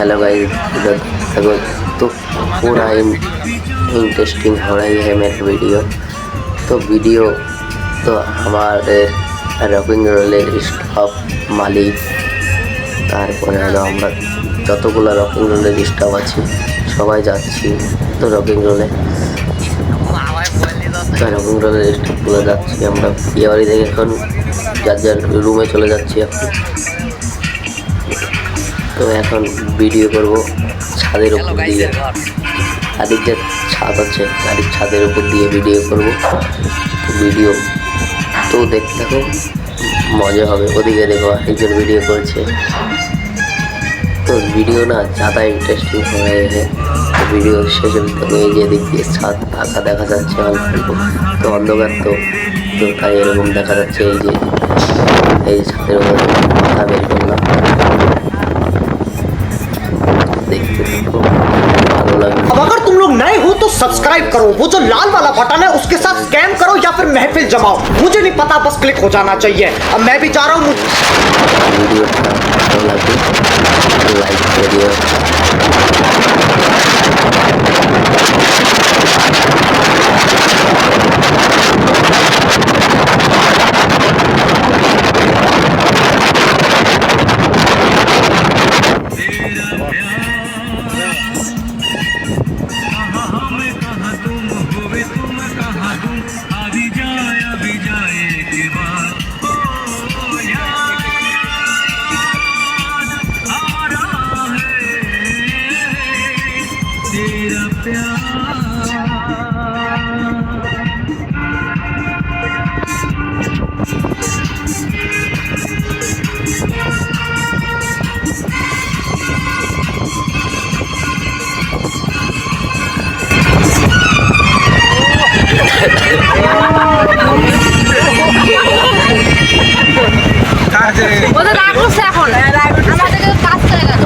Hello guys, देखो तो पूरा इंटरेस्टिंग हो रही है मेरा वीडियो। तो हमारे रकिंग रोलेर स्टाफ मालिक তারপরে হলো আমরা যতগুলো রকিং রোলের স্টাফ আছি সবাই যাচ্ছি তো রকিং রোলে। রকিং রোলের স্টাফগুলো যাচ্ছি আমরা বিয়ে বাড়ি থেকে এখন যার যার রুমে চলে যাচ্ছি এখন। তো এখন ভিডিও করব ছাদের উপর দিয়ে, গাড়ির যে ছাদ আছে গাড়ির ছাদের উপর দিয়ে ভিডিও করব। ভিডিও তো দেখতে থাকো, মজা হবে। ওদিকে দেখো একজন ভিডিও করছে, তো ভিডিও না ज़्यादा इंटरेस्टिंग হয়ে গেছে। ভিডিও শেষে তবে এই যে দিক দিয়ে ছাদ আঁকা দেখা যাচ্ছে অল্প অল্প, তো অন্ধকার তো তাই এরকম দেখা যাচ্ছে। এই ছাদের উপর মাথা বের করলাম, देखते देखो भालो लगे। अब अगर तुम लोग नए हो तो सब्सक्राइब करो, वो जो लाल वाला बटन है उसके साथ स्कैम करो या फिर महफिल जमाओ, मुझे नहीं पता, बस क्लिक हो जाना चाहिए। अब मैं भी जा रहा हूँ। वीडियो भालो लगे लाइक करिए। ওদের রাগ হচ্ছে এখন, আমাদেরকে কাজ করে গেল।